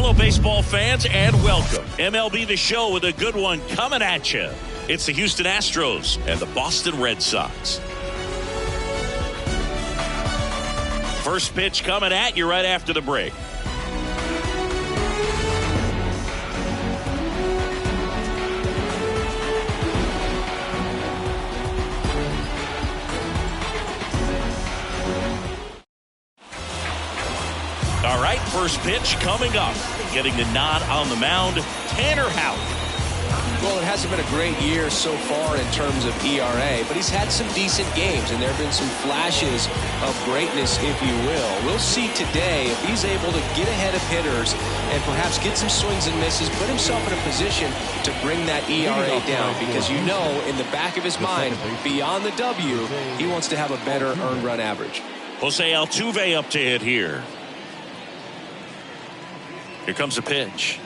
Hello, baseball fans, and welcome. MLB The Show with a good one coming at you. It's the Houston Astros and the Boston Red Sox. First pitch coming at you right after the break. All right, first pitch coming up. Getting the nod on the mound, Tanner Houck. Well, it hasn't been a great year so far in terms of ERA, but he's had some decent games, and there have been some flashes of greatness, if you will. We'll see today if he's able to get ahead of hitters and perhaps get some swings and misses, put himself in a position to bring that ERA down, because you know in the back of his mind, beyond the W, he wants to have a better earned run average. Jose Altuve up to hit here. Here comes a pitch.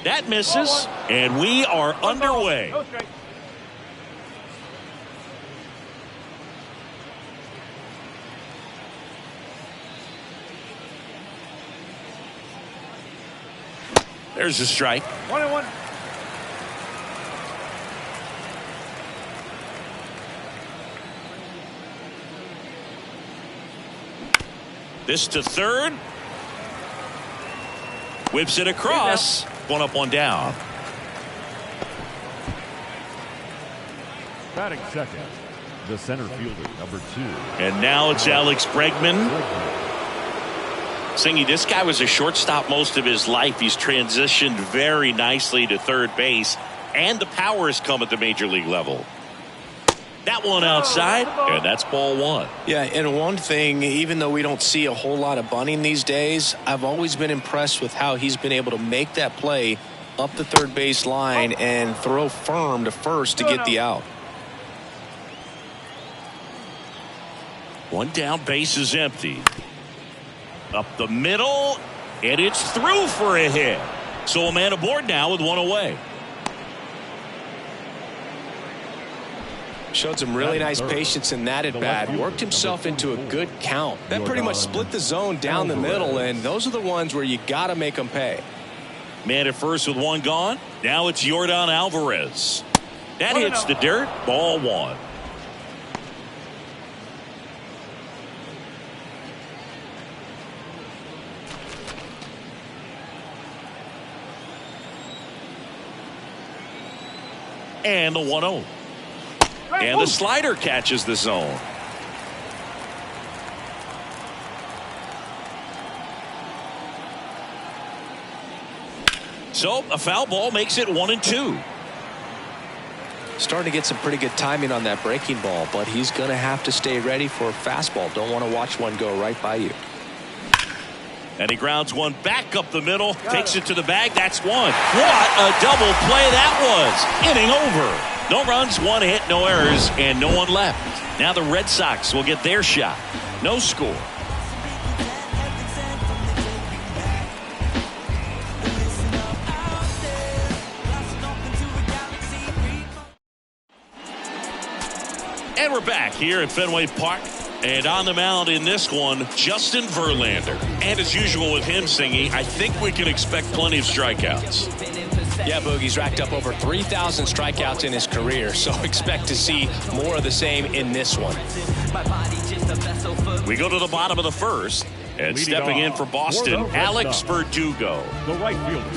That misses, and we are underway. There's a strike. 1-1. This to third. Whips it across. One up, one down. Batting second, the center fielder, number 2. And now it's Alex Bregman. Singy, this guy was a shortstop most of his life. He's transitioned very nicely to third base, and the power has come at the major league level. That one outside, and that's ball one. Yeah, and one thing, even though we don't see a whole lot of bunting these days, I've always been impressed with how he's been able to make that play up the third base line and throw firm to first to get the out. One down, base is empty. Up the middle, and it's through for a hit. So a man aboard now with one away. Showed some really nice patience in that at bat. Worked himself into a good count. That pretty much split the zone down the middle, and those are the ones where you got to make them pay. Man at first with one gone. Now it's Yordan Alvarez. That hits the dirt. Ball one. And the 1-0. And the slider catches the zone. So a foul ball makes it 1-2. Starting to get some pretty good timing on that breaking ball, but he's going to have to stay ready for a fastball. Don't want to watch one go right by you. And he grounds one back up the middle, takes it to the bag. That's one. What a double play that was. Inning over. No runs, one hit, no errors, and no one left. Now the Red Sox will get their shot. No score. And we're back here at Fenway Park. And on the mound in this one, Justin Verlander. And as usual with him, Singy, I think we can expect plenty of strikeouts. Yeah, Boogie's racked up over 3,000 strikeouts in his career, so expect to see more of the same in this one. We go to the bottom of the first, and stepping in for Boston, Alex Verdugo. The right fielder,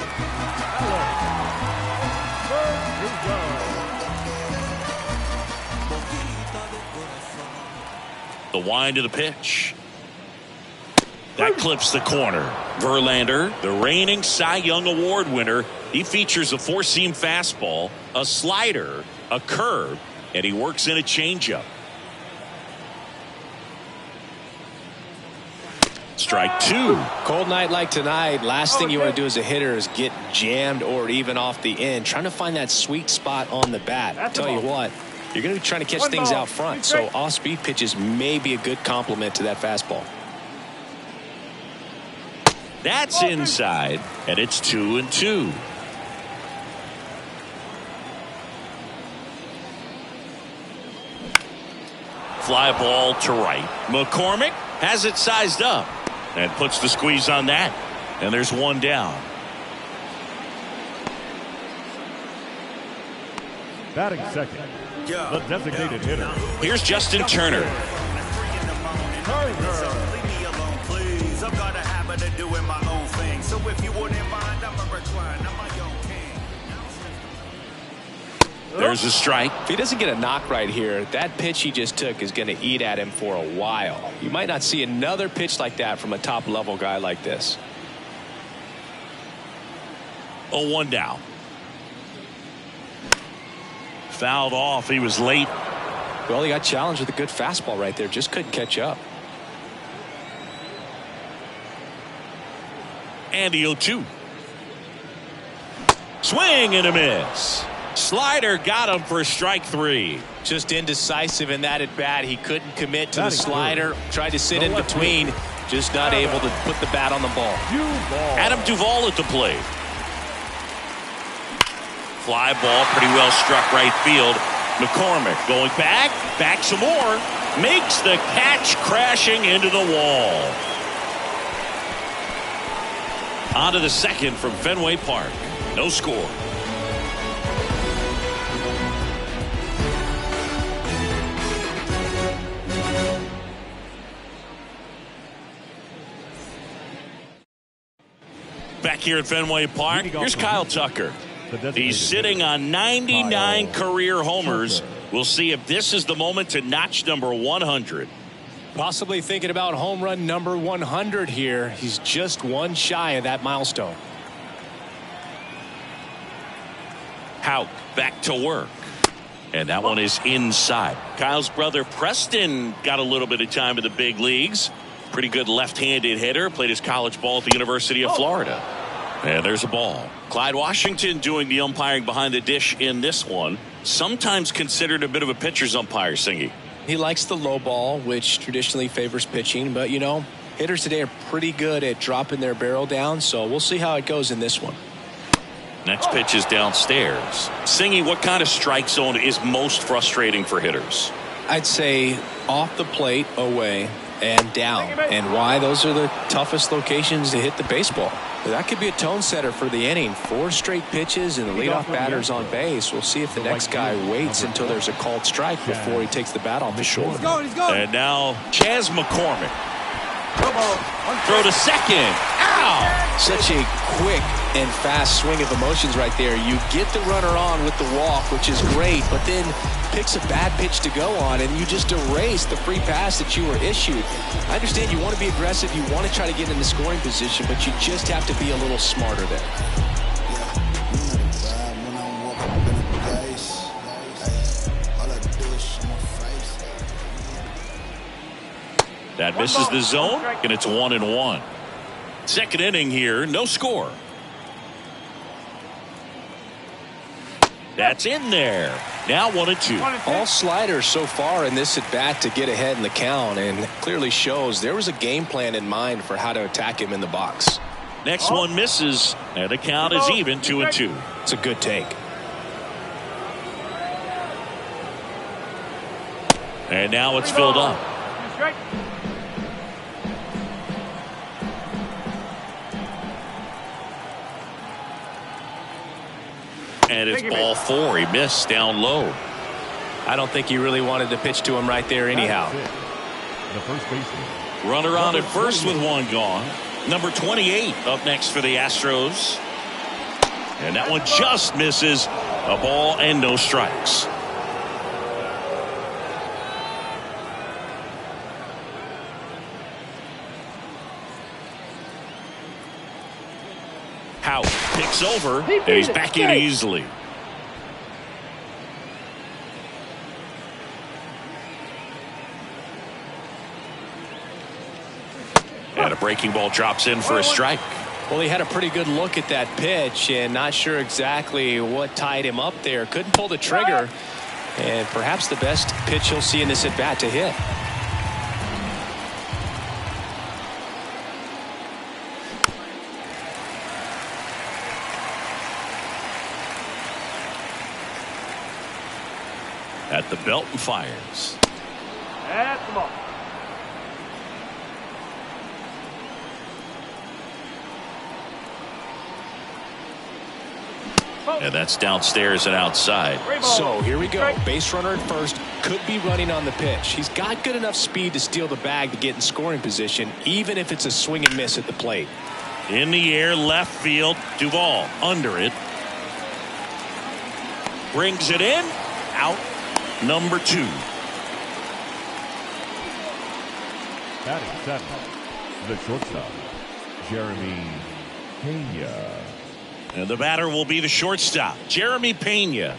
The wind of the pitch. That clips the corner. Verlander, the reigning Cy Young Award winner, he features a four-seam fastball, a slider, a curve, and he works in a changeup. Strike two. Cold night like tonight, last thing you want to do as a hitter is get jammed or even off the end. Trying to find that sweet spot on the bat. I tell you what, you're going to be trying to catch things out front, so off-speed pitches may be a good complement to that fastball. That's inside, and it's 2-2. Fly ball to right. McCormick has it sized up and puts the squeeze on that. And there's one down. Batting second, the designated hitter. Here's Justin Turner. There's a strike. If he doesn't get a knock right here, that pitch he just took is going to eat at him for a while. You might not see another pitch like that from a top-level guy like this. 0-1 down. Fouled off. He was late. Well, he got challenged with a good fastball right there. Just couldn't catch up. And the 0-2. Swing and a miss. Slider got him for strike 3. Just indecisive in that at bat. He couldn't commit to the slider. Tried to sit in between. Just not able to put the bat on the ball. Adam Duvall at the plate. Fly ball pretty well struck right field. McCormick going back some more. Makes the catch, crashing into the wall. On to the second from Fenway Park. No score. Back here at Fenway Park, here's Kyle Tucker. He's sitting on 99 career homers. We'll see if this is the moment to notch number 100. Possibly thinking about home run number 100 here. He's just one shy of that milestone. Houck back to work. And that one is inside. Kyle's brother Preston got a little bit of time in the big leagues. Pretty good left-handed hitter. Played his college ball at the University of Florida. And there's a ball. Clyde Washington doing the umpiring behind the dish in this one. Sometimes considered a bit of a pitcher's umpire, Singy. He likes the low ball, which traditionally favors pitching. But, you know, hitters today are pretty good at dropping their barrel down. So we'll see how it goes in this one. Next pitch is downstairs. Singy, what kind of strike zone is most frustrating for hitters? I'd say off the plate, away, and down. And why? Those are the toughest locations to hit the baseball. That could be a tone setter for the inning. 4 straight pitches and the leadoff batter's on base. We'll see if the next guy waits until there's a called strike before he takes the bat off his shoulder. He's going. And now Chas McCormick. Throw to second. Ow! Such a quick and fast swing of emotions right there. You get the runner on with the walk, which is great, but then picks a bad pitch to go on, and you just erase the free pass that you were issued. I understand you want to be aggressive, you want to try to get in the scoring position, but you just have to be a little smarter there. That misses the zone, and it's 1-1. Second inning here, no score. That's in there. Now 1-2. All sliders so far in this at bat to get ahead in the count, and clearly shows there was a game plan in mind for how to attack him in the box. Next one misses, and the count is even 2-2. It's a good take. And now it's filled up. And it's ball 4. He missed down low. I don't think he really wanted to pitch to him right there anyhow. The first baseman. Runner on at first with one gone. Number 28 up next for the Astros. And that one just misses. A ball and no strikes. Howe picks over, and he's back in easily. And a breaking ball drops in for a strike. Well, he had a pretty good look at that pitch and not sure exactly what tied him up there. Couldn't pull the trigger, and perhaps the best pitch he'll see in this at bat to hit. At the belt and fires. That's the ball. And that's downstairs and outside. So here we go. Base runner at first, could be running on the pitch. He's got good enough speed to steal the bag to get in scoring position, even if it's a swing and miss at the plate. In the air, left field. Duvall under it. Brings it in. Out. Number 2. Batting 7. The shortstop, Jeremy Pena. And the batter will be the shortstop, Jeremy Pena.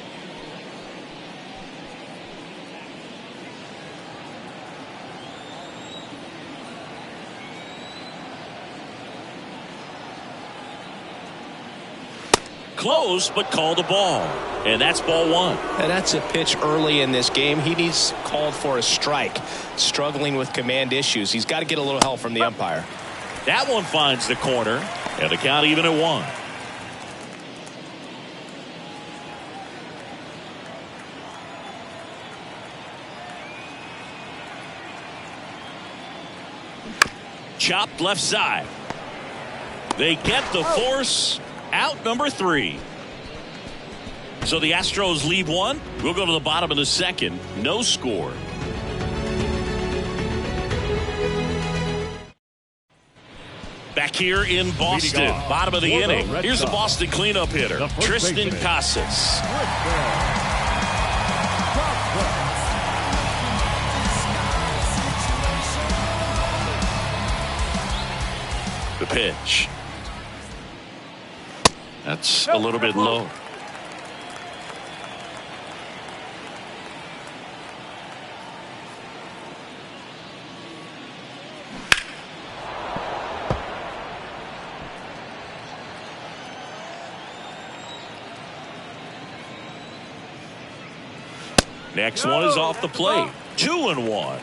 Close, but called a ball. And that's ball 1. And that's a pitch early in this game. He needs called for a strike. Struggling with command issues. He's got to get a little help from the umpire. That one finds the corner. And the count even at 1. Chopped left side. They get the force. Out number 3. So the Astros lead 1. We'll go to the bottom of the 2nd. No score. Back here in Boston, bottom of the inning. Here's the Boston cleanup hitter, Tristan Casas. The pitch. That's a little bit low. Next one is off the plate. 2-1.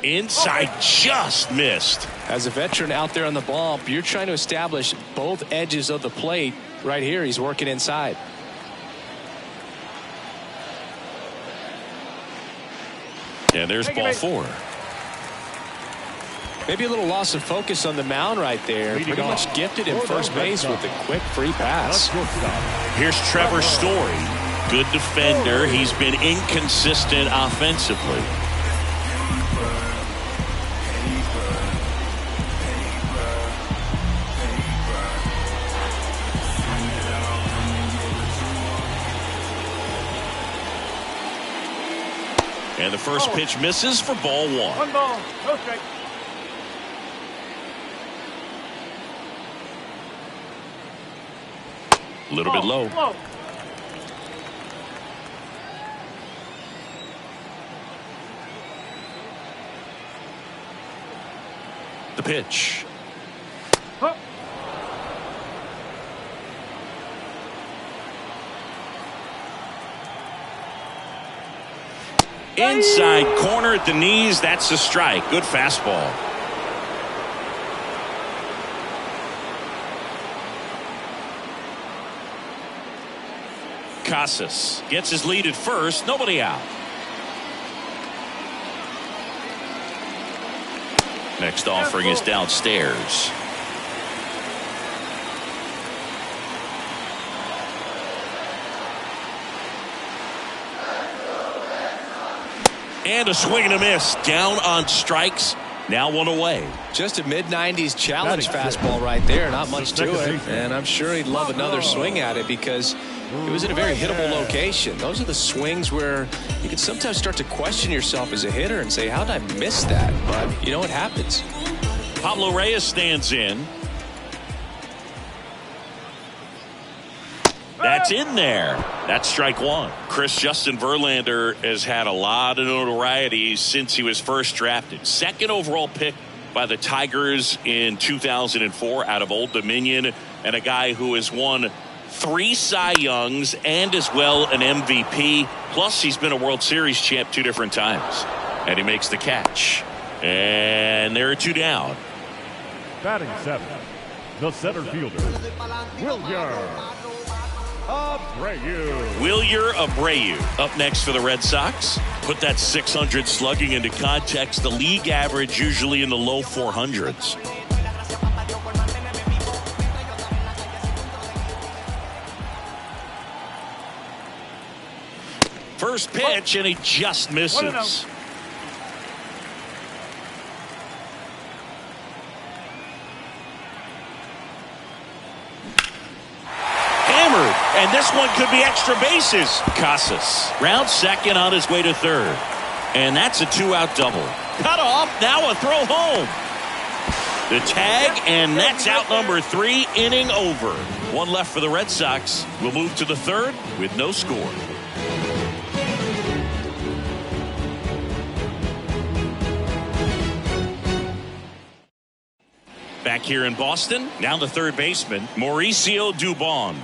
Inside, just missed. As a veteran out there on the ball, you're trying to establish both edges of the plate. Right here, he's working inside. And there's ball 4. Maybe a little loss of focus on the mound right there. Pretty much gifted in first base with a quick free pass. Here's Trevor Story. Good defender. He's been inconsistent offensively. And the first pitch misses for ball 1. 1 ball, no strike. A little bit low. The pitch. Huh. Inside corner at the knees. That's a strike. Good fastball. Casas gets his lead at first. Nobody out. Next offering is downstairs. And a swing and a miss. Down on strikes. Now 1 away. Just a mid-90s challenge fastball right there. Not much to it. And I'm sure he'd love another swing at it because it was in a very hittable location. Those are the swings where you can sometimes start to question yourself as a hitter and say, how did I miss that? But you know what happens. Pablo Reyes stands in. That's in there. That's strike 1. Justin Verlander has had a lot of notoriety since he was first drafted. 2nd overall pick by the Tigers in 2004 out of Old Dominion, and a guy who has won 3 Cy Youngs and as well an MVP. Plus he's been a World Series champ 2 different times. And he makes the catch. And there are 2 down. Batting 7, the center fielder, William Abreu. Wilyer Abreu up next for the Red Sox. Put that 600 slugging into context. The league average usually in the low 400s. First pitch, and he just misses. Hammered, and this one could be extra bases. Casas round second on his way to third. And that's a 2-out double. Cut off, now a throw home. The tag, and that's out number 3, inning over. One left for the Red Sox. We'll move to the third with no score. Back here in Boston, now the third baseman, Mauricio Dubon.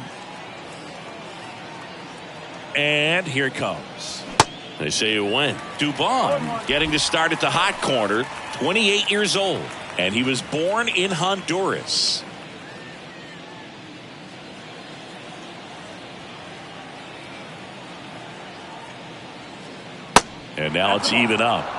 And here it comes. They say it went. Dubon getting to start at the hot corner, 28 years old. And he was born in Honduras. And now it's even up.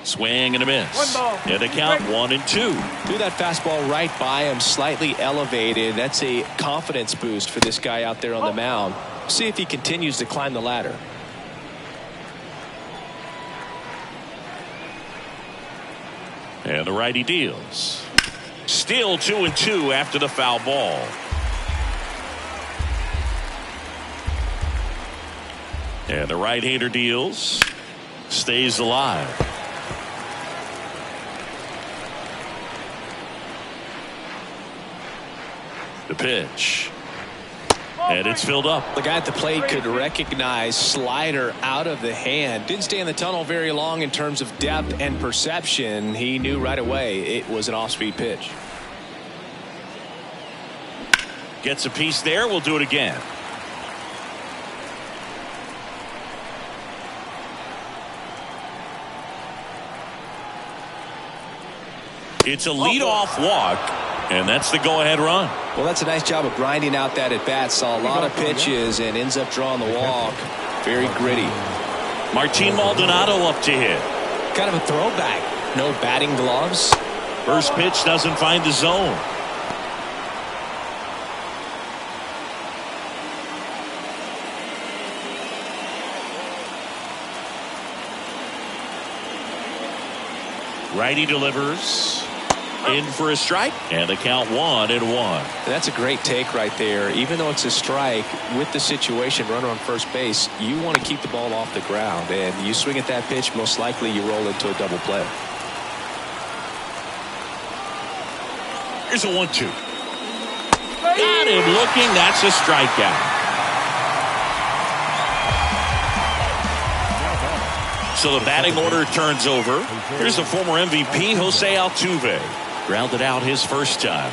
Swing and a miss. And the count 1-2. Threw that fastball right by him, slightly elevated. That's a confidence boost for this guy out there on the mound. See if he continues to climb the ladder. And the righty deals. Still 2-2 after the foul ball. And the right-hander deals. Stays alive. The pitch. And it's filled up. The guy at the plate could recognize slider out of the hand. Didn't stay in the tunnel very long in terms of depth and perception. He knew right away it was an off-speed pitch. Gets a piece there. We'll do it again. It's a leadoff walk, and that's the go-ahead run. Well, that's a nice job of grinding out that at-bat. Saw a lot of pitches and ends up drawing the walk. Very gritty. Martin Maldonado up to hit. Kind of a throwback. No batting gloves. First pitch doesn't find the zone. Righty delivers. In for a strike, and the count 1-1. That's a great take right there. Even though it's a strike, with the situation, runner on first base, you want to keep the ball off the ground, and you swing at that pitch, most likely you roll into a double play. Here's a 1-2. Got him looking. That's a strikeout. So the batting order turns over. Here's the former MVP, Jose Altuve. Grounded out his first time.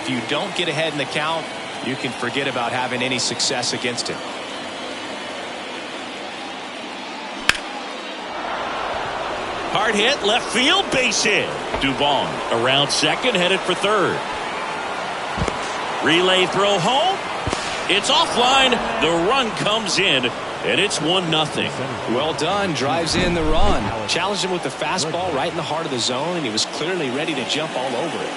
If you don't get ahead in the count, you can forget about having any success against him. Hard hit, left field, base hit. Dubon around second, headed for third. Relay throw home. It's offline. The run comes in. And it's 1-0. Well done. Drives in the run. Challenged him with the fastball right in the heart of the zone, and he was clearly ready to jump all over it.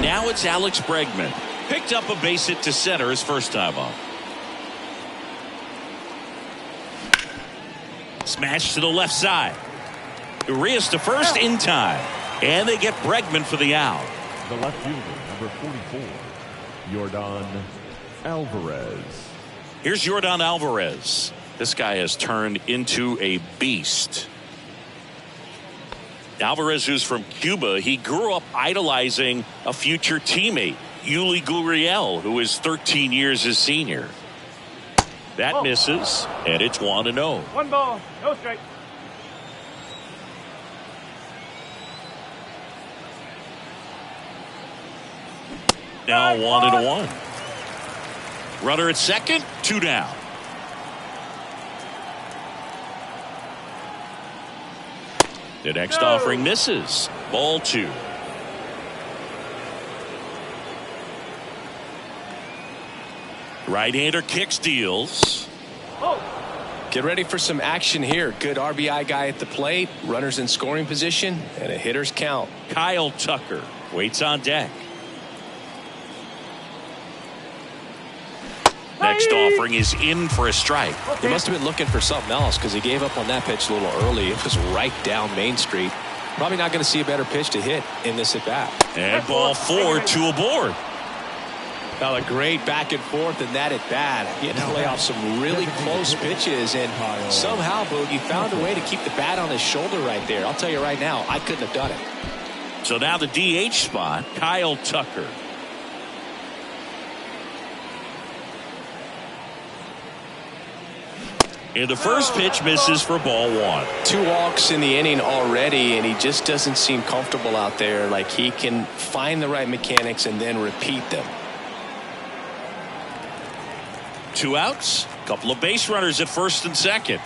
Now it's Alex Bregman. Picked up a base hit to center his first time up. Smash to the left side. Urias to first in time. And they get Bregman for the out. The left fielder, number 44. Yordan Alvarez. Here's Yordan Alvarez. This guy has turned into a beast. Alvarez, who's from Cuba, he grew up idolizing a future teammate, Yuli Gurriel, who is 13 years his senior. That misses, and it's 1-0. 1 ball, no strike. Now 1-1. Runner at second, 2 down. The next offering misses. Ball 2. Right-hander kicks, deals. Get ready for some action here. Good RBI guy at the plate. Runners in scoring position. And a hitter's count. Kyle Tucker waits on deck. Next offering is in for a strike. He must have been looking for something else because he gave up on that pitch a little early. It was right down Main Street. Probably not going to see a better pitch to hit in this at bat. And ball 4, 2 aboard. Now a great back and forth in that at bat. He had to play off some really close pitches, and somehow Boogie found a way to keep the bat on his shoulder right there. I'll tell you right now, I couldn't have done it. So now the DH spot, Kyle Tucker. And the first pitch misses for ball 1. 2 walks in the inning already, and he just doesn't seem comfortable out there. Like he can find the right mechanics and then repeat them. 2 outs, couple of base runners at first and second.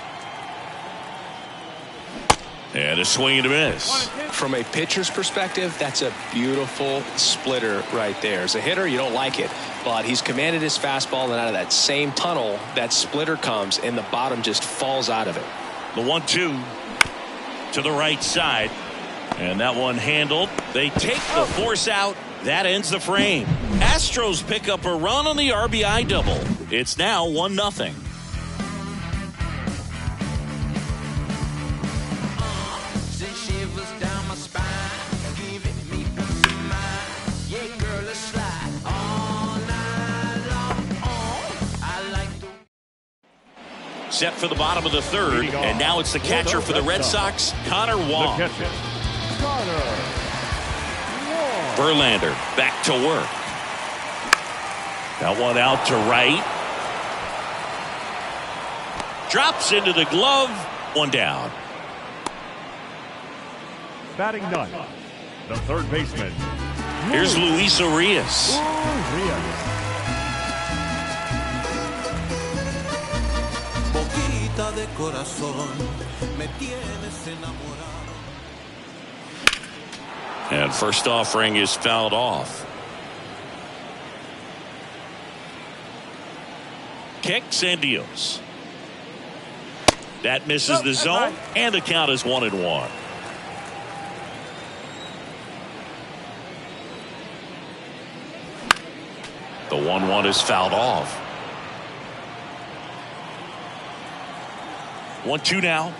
And a swing and a miss. From a pitcher's perspective, that's a beautiful splitter right there. As a hitter, you don't like it, but he's commanded his fastball, and out of that same tunnel, that splitter comes, and the bottom just falls out of it. The 1-2 to the right side, and that one handled. They take the force out. That ends the frame. Astros pick up a run on the RBI double. It's now 1-0. Set for the bottom of the third, and now it's the catcher for the Red Sox, Connor Wong. Verlander back to work. That one out to right. Drops into the glove. 1 down. Batting ninth, the third baseman. Here's Luis Urias. De corazón, me tienes enamorado. And first offering is fouled off. Kicks and deals. That misses the zone, and the count is 1-1. The 1-1 is fouled off. 1-2 now.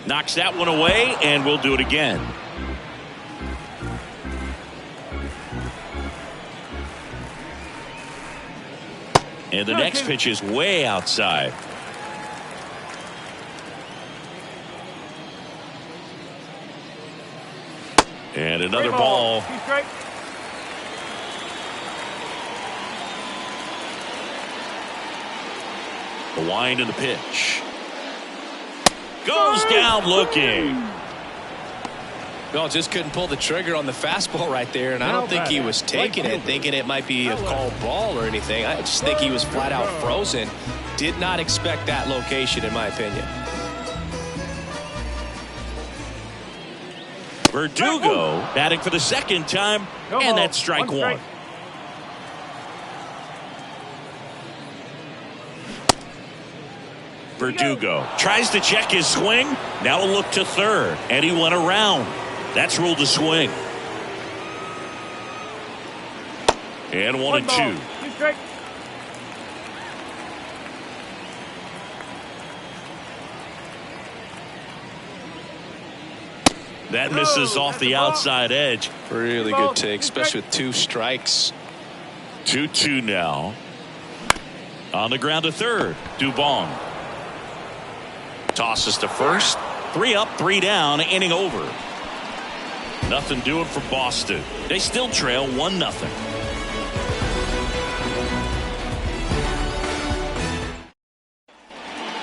Knocks that one away, and we'll do it again. And the next pitch is way outside. And another ball. The wind of the pitch. Goes down looking. No, just couldn't pull the trigger on the fastball right there, and I don't think he was taking it, thinking it might be a called ball or anything. I just think he was flat out frozen. Did not expect that location, in my opinion. Verdugo batting for the second time, and that's strike 1. Verdugo tries to check his swing. Now a look to third, and he went around. That's ruled a swing. And 1-2. That misses off the outside edge. Really good take, especially with 2 strikes. 2-2 now. On the ground to third, Dubon. Tosses to first. 3 up, 3 down, inning over. Nothing doing for Boston. They still trail 1-0.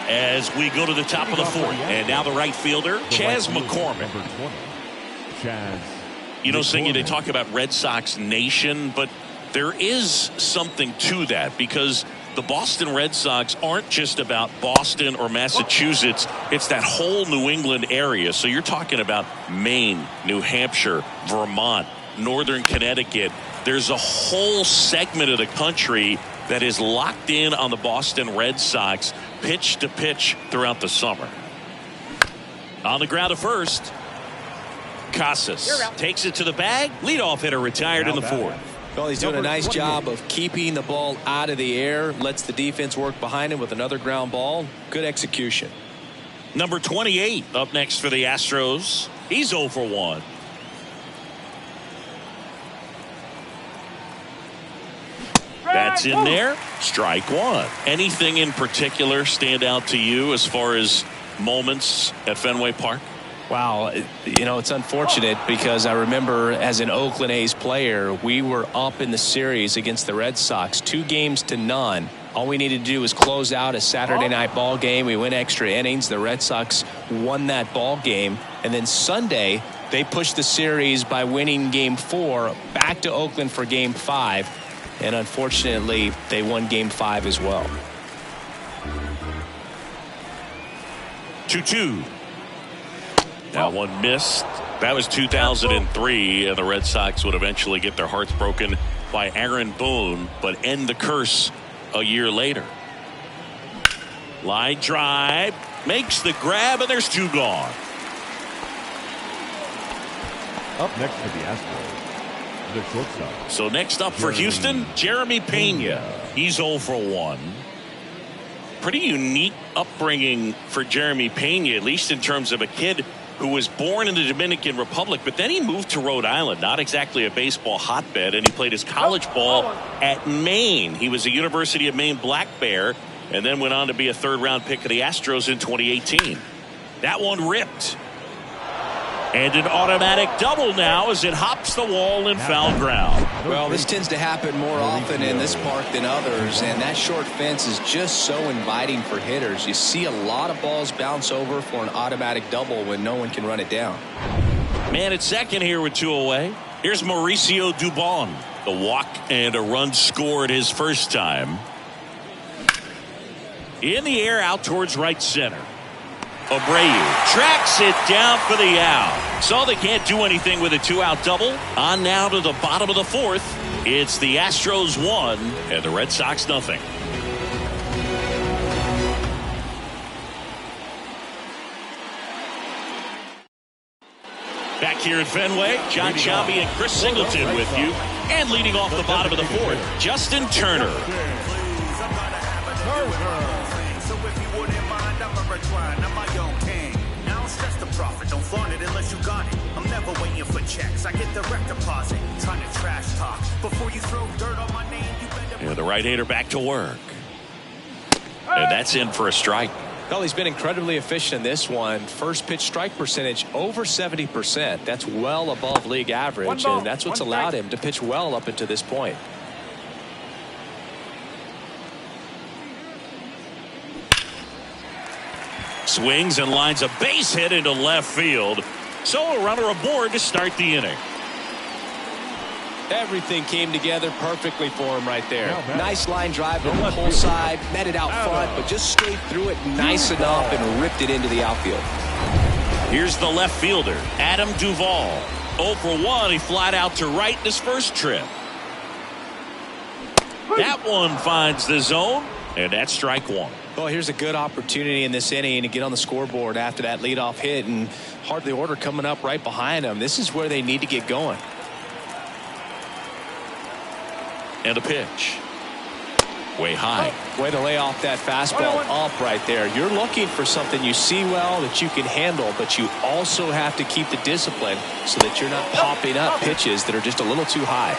As we go to the top of the fourth, and now the right fielder, Chas McCormick. You know, Singy, they talk about Red Sox Nation, but there is something to that because the Boston Red Sox aren't just about Boston or Massachusetts. It's that whole New England area. So you're talking about Maine, New Hampshire, Vermont, Northern Connecticut. There's a whole segment of the country that is locked in on the Boston Red Sox pitch to pitch throughout the summer. On the ground at first, Casas takes it to the bag. Leadoff hitter retired in the fourth. Well, he's doing a nice job of keeping the ball out of the air. Lets the defense work behind him with another ground ball. Good execution. Number 28 up next for the Astros. He's 0 for 1. That's in there. Strike one. Anything in particular stand out to you as far as moments at Fenway Park? Wow, you know, it's unfortunate because I remember as an Oakland A's player, we were up in the series against the Red Sox 2-0. All we needed to do was close out a Saturday night ball game. We went extra innings. The Red Sox won that ball game. And then Sunday, they pushed the series by winning Game 4 back to Oakland for Game 5. And unfortunately, they won Game 5 as well. 2-2. That one missed. That was 2003, and the Red Sox would eventually get their hearts broken by Aaron Boone, but end the curse a year later. Line drive, makes the grab, and there's 2 gone. Up next for the Astros, the shortstop. So next up for Houston, Jeremy Pena. He's 0 for 1. Pretty unique upbringing for Jeremy Pena, at least in terms of a kid who was born in the Dominican Republic, but then he moved to Rhode Island, not exactly a baseball hotbed, and he played his college ball at Maine. He was a University of Maine Black Bear, and then went on to be a third-round pick of the Astros in 2018. That one ripped. And an automatic double now as it hops the wall in foul ground. Well, this tends to happen more often in this park than others, and that short fence is just so inviting for hitters. You see a lot of balls bounce over for an automatic double when no one can run it down. Man at second here with 2 away. Here's Mauricio Dubon. The walk and a run scored his first time. In the air out towards right center. Abreu tracks it down for the out. So they can't do anything with a 2-out double. On now to the bottom of the fourth. It's the Astros 1 and the Red Sox nothing. Back here at Fenway, John Sciambi and Chris Singleton with you. And leading off the bottom of the fourth, Justin Turner. Don't flaunt it unless you got it. I'm never waiting for checks. I get direct deposit. Time to trash talk. Before you throw dirt on my name, you better. And the right-hander back to work. And that's in for a strike. Well, he's been incredibly efficient in this one. First pitch strike percentage over 70%. That's well above league average, and that's what's allowed him to pitch well up until this point. Swings and lines a base hit into left field. So a runner aboard to start the inning. Everything came together perfectly for him right there. Nice line drive to the pull side, met it out front, but just straight through it nice enough and ripped it into the outfield. Here's the left fielder, Adam Duvall. 0 for 1. He flied out to right in his first trip. That one finds the zone, and that's strike one. Well, here's a good opportunity in this inning to get on the scoreboard after that leadoff hit, and hardly order coming up right behind them. This is where they need to get going. And a pitch. Way high. Way to lay off that fastball up right there. You're looking for something you see well that you can handle, but you also have to keep the discipline so that you're not popping up pitches that are just a little too high.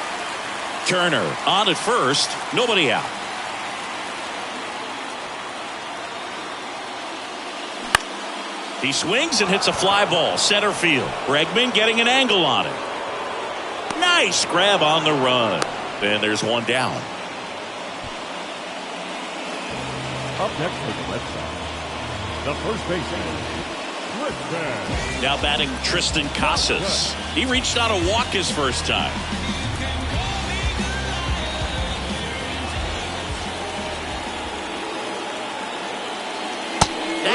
Turner on at first. Nobody out. He swings and hits a fly ball center field. Bregman getting an angle on it. Nice grab on the run. And there's one down. Up next for the Red Sox, the first baseman, Tristan. Now batting Tristan Casas. He reached out a walk his first time.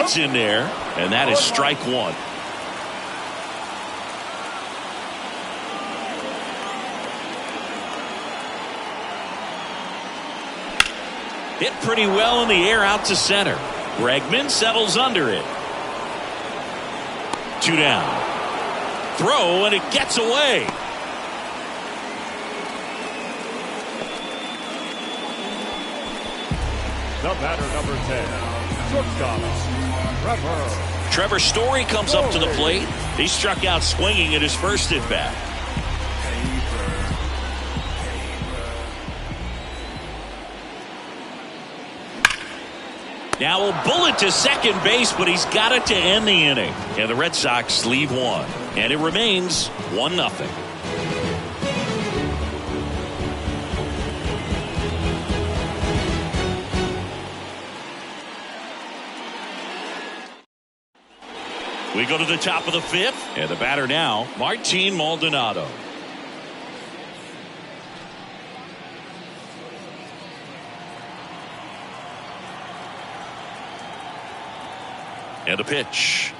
That's in there, and that is strike one. Hit pretty well in the air out to center. Bregman settles under it. 2 down. Throw, and it gets away. The batter, number 10, shortstop, Trevor Story comes up to the plate. He struck out swinging at his first at bat. Now a bullet to second base, but he's got it to end the inning. And the Red Sox leave one. And it remains 1-0. We go to the top of the 5th. And the batter now, Martin Maldonado. And a pitch.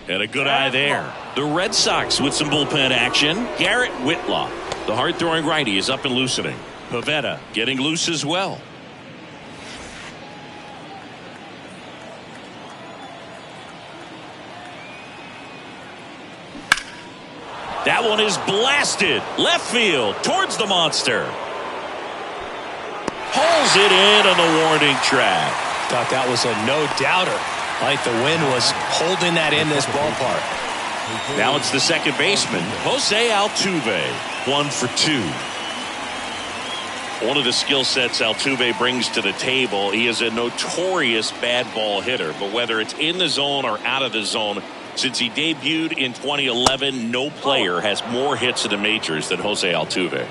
And a good eye there. The Red Sox with some bullpen action. Garrett Whitlock, the hard-throwing righty, is up and loosening. Pivetta getting loose as well. That one is blasted. Left field towards the monster. Hauls it in on the warning track. Thought that was a no-doubter. Like the wind was holding that in this ballpark. Now it's the second baseman, Jose Altuve, 1 for 2. One of the skill sets Altuve brings to the table, he is a notorious bad ball hitter. But whether it's in the zone or out of the zone, since he debuted in 2011, no player has more hits in the majors than Jose Altuve.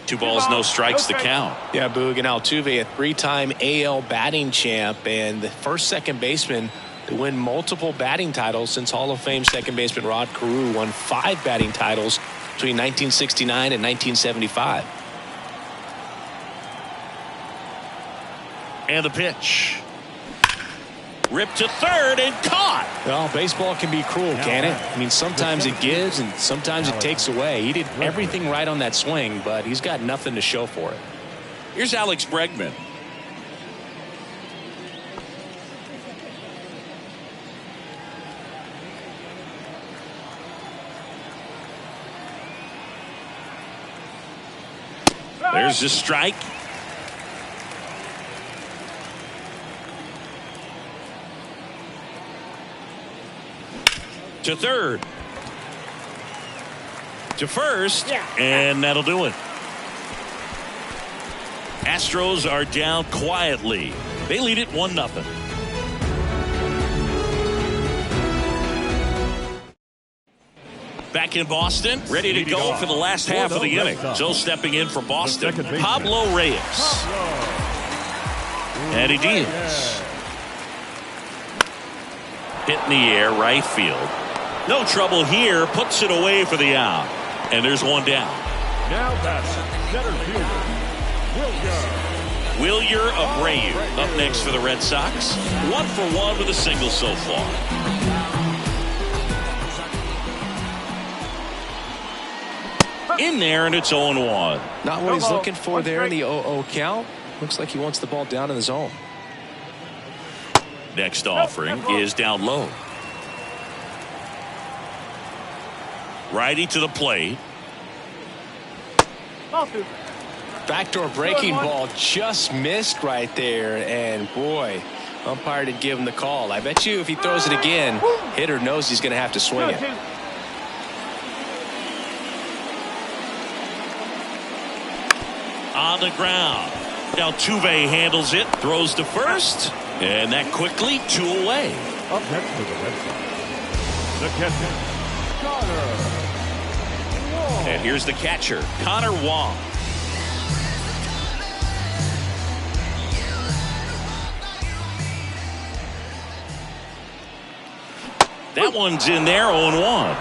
Two balls, no strikes, the count. Yeah, Boog, and Altuve, a 3-time AL batting champ and the first second baseman to win multiple batting titles since Hall of Fame second baseman Rod Carew won 5 batting titles between 1969 and 1975. And the pitch. Ripped to third and caught. Well, baseball can be cruel, can it? I mean, sometimes it gives and sometimes it takes away. He did everything right on that swing, but he's got nothing to show for it. Here's Alex Bregman. There's the strike. To third. To first. And that'll do it. Astros are down quietly. They lead it 1-0. Back in Boston, ready to go for the last half of the inning. So stepping in for Boston, Pablo Reyes. Eddie Diaz. Hit in the air, right field. No trouble here, puts it away for the out. And there's one down. Now that's center fielder, Wilyer Abreu up next for the Red Sox. 1 for 1 with a single so far. In there, and it's 0-1. Not what he's looking for there in the 0-0 count. Looks like he wants the ball down in the zone. Next offering is down low. Righty to the plate. Backdoor breaking ball just missed right there, and boy, umpire didn't give him the call. I bet you if he throws it again, hitter knows he's going to have to swing it. On the ground. Altuve handles it, throws to first, and that quickly 2 away. Up next for the Red Sox, the catcher, Connor. And here's the catcher, Connor Wong. That one's in there, 0-1.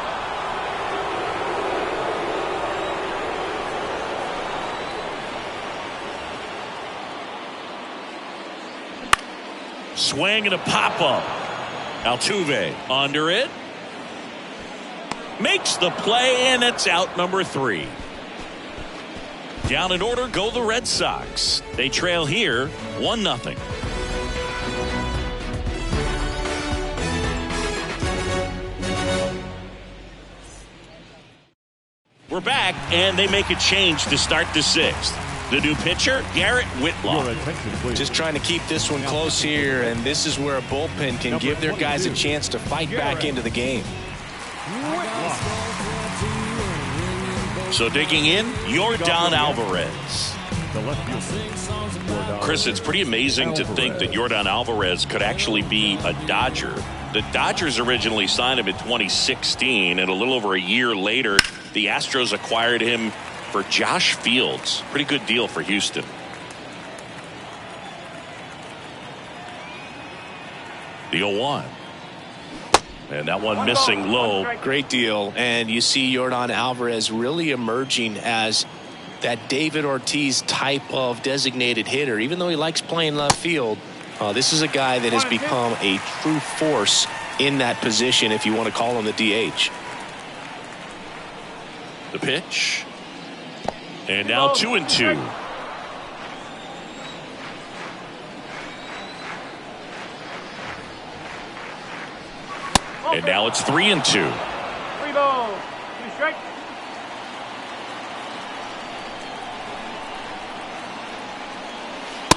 swing and a pop-up. Altuve under it. Makes the play, and it's out number 3. Down in order go the Red Sox. They trail here 1-0. We're back, and they make a change to start the 6th. The new pitcher, Garrett Whitlock. Just trying to keep this one close here, and this is where a bullpen can give their guys a chance to fight back into the game. So digging in, Yordan Alvarez. Chris, it's pretty amazing to think that Yordan Alvarez could actually be a Dodger. The Dodgers originally signed him in 2016, and a little over a year later, the Astros acquired him for Josh Fields. Pretty good deal for Houston. The 0-1. And that one missing low. Great deal. And you see Yordan Alvarez really emerging as that David Ortiz type of designated hitter. Even though he likes playing left field, this is a guy that has become a true force in that position, if you want to call him the DH. The pitch. And now 2-2. And now it's 3-2. 3 balls. 2 strikes.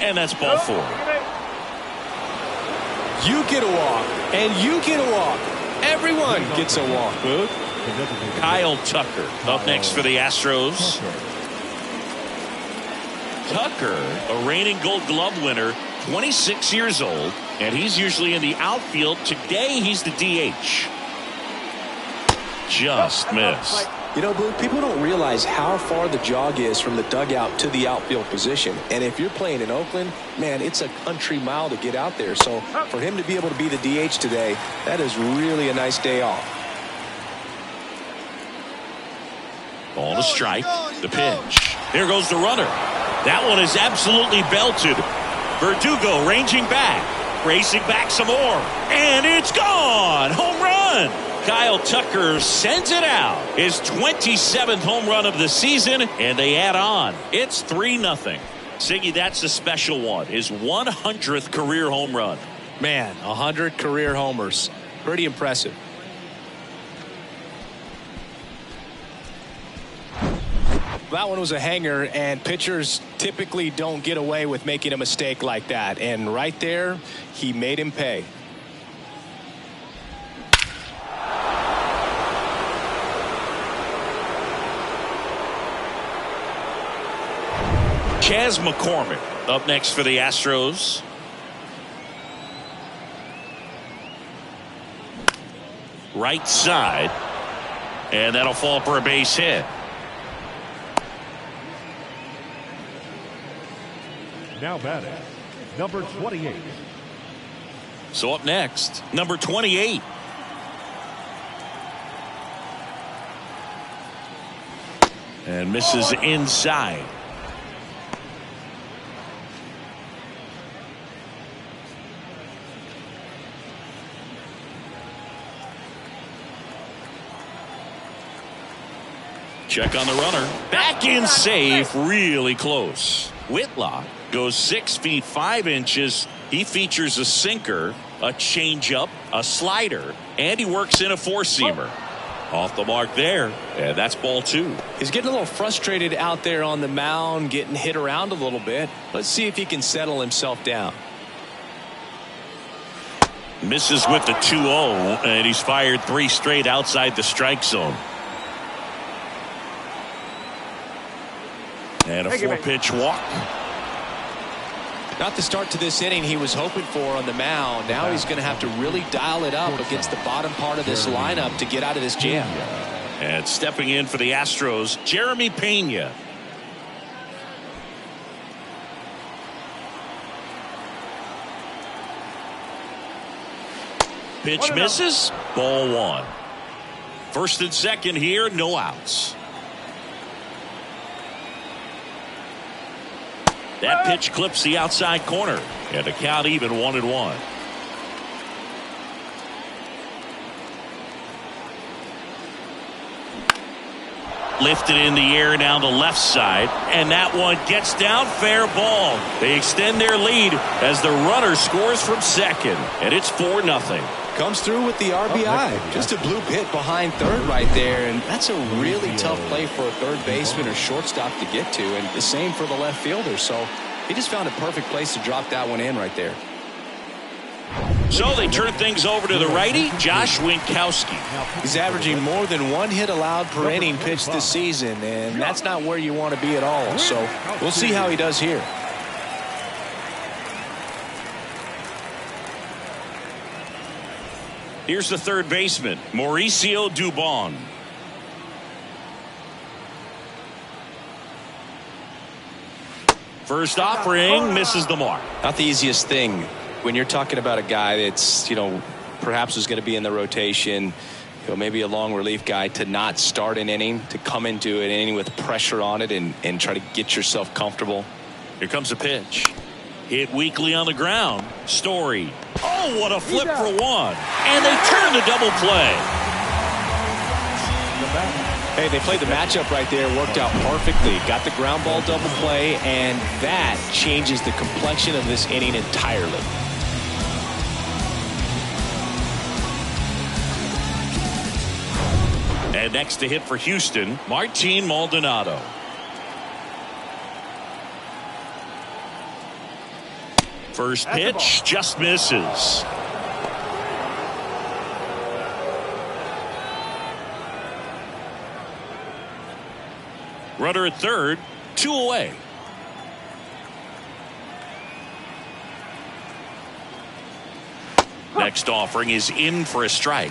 And that's ball 4. You get a walk, and you get a walk. Everyone gets a walk, Boog. Kyle Tucker up next for the Astros. Tucker, a reigning Gold Glove winner, 26 years old, and he's usually in the outfield. Today, he's the DH. Just missed. You know, Boog, people don't realize how far the jog is from the dugout to the outfield position. And if you're playing in Oakland, man, it's a country mile to get out there. So for him to be able to be the DH today, that is really a nice day off. Ball to strike. The pitch. Here goes the runner. That one is absolutely belted. Verdugo ranging back. Racing back some more. And it's gone. Home run. Kyle Tucker sends it out. His 27th home run of the season, and they add on. It's 3-0. Siggy, that's a special one. His 100th career home run. Man, 100 career homers. Pretty impressive. That one was a hanger, and pitchers typically don't get away with making a mistake like that. And right there, he made him pay. Chas McCormick up next for the Astros. Right side. And that'll fall for a base hit. Now batting, number 28. So up next, number 28. And misses inside. Check on the runner. Back in safe, really close. Whitlock goes 6 feet 5 inches. He features a sinker, a changeup, a slider, and he works in a 4-seamer. Off the mark there, and that's ball 2. He's getting a little frustrated out there on the mound, getting hit around a little bit. Let's see if he can settle himself down. Misses with the 2-0, and he's fired 3 straight outside the strike zone. And a 4-pitch walk. Not the start to this inning he was hoping for on the mound. Now he's going to have to really dial it up against the bottom part of this lineup to get out of this jam. And stepping in for the Astros, Jeremy Pena. Pitch misses. Ball 1. First and second here, no outs. That pitch clips the outside corner, and the count even 1-1. Lifted in the air down the left side, and that one gets down, fair ball. They extend their lead as the runner scores from second, and it's 4-0. Comes through with the RBI. Just a bloop hit behind third right there, and that's a really tough play for a third baseman or shortstop to get to, and the same for the left fielder. So he just found a perfect place to drop that one in right there. So they turn things over to the righty, Josh Winkowski. He's averaging more than 1 hit allowed per inning pitched this season, and that's not where you want to be at all. So we'll see how he does here. Here's the third baseman, Mauricio Dubon. First offering misses the mark. Not the easiest thing when you're talking about a guy that's, perhaps is going to be in the rotation, maybe a long relief guy, to not start an inning, to come into an inning with pressure on it and try to get yourself comfortable. Here comes a pitch. Hit weakly on the ground. Story. Oh, what a flip for one. And they turn the double play. Hey, they played the matchup right there. Worked out perfectly. Got the ground ball double play, and that changes the complexion of this inning entirely. And next to hit for Houston, Martin Maldonado. First pitch just misses. Runner at third, 2 away. Next offering is in for a strike.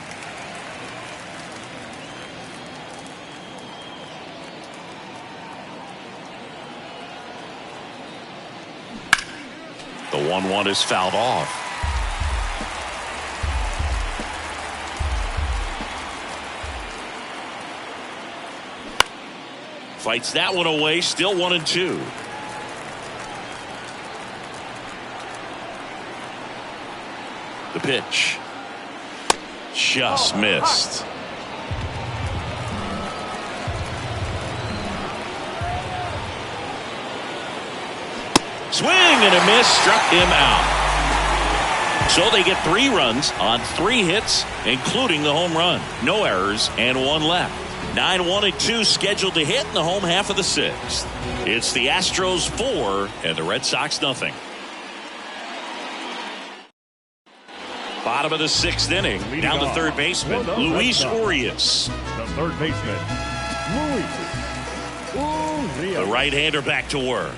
The 1-1 is fouled off. Fights that one away, still 1-2. The pitch. Just missed. Swing and a miss, struck him out. So they get 3 runs on 3 hits, including the home run. No errors and 1 left. 9-1-2 scheduled to hit in the home half of the 6th. It's the Astros 4 and the Red Sox nothing. Bottom of the 6th inning. Down to third baseman, Luis Urias. The third baseman, Luis Urias. The right-hander back to work.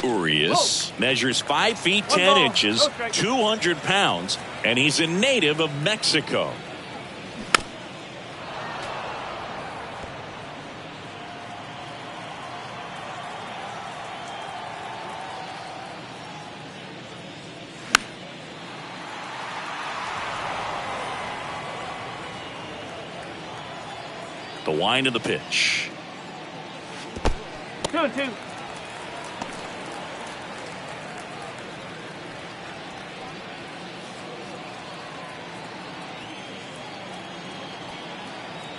Urias measures 5 feet 10 inches, 200 pounds, and he's a native of Mexico. The wind of the pitch. 2-2.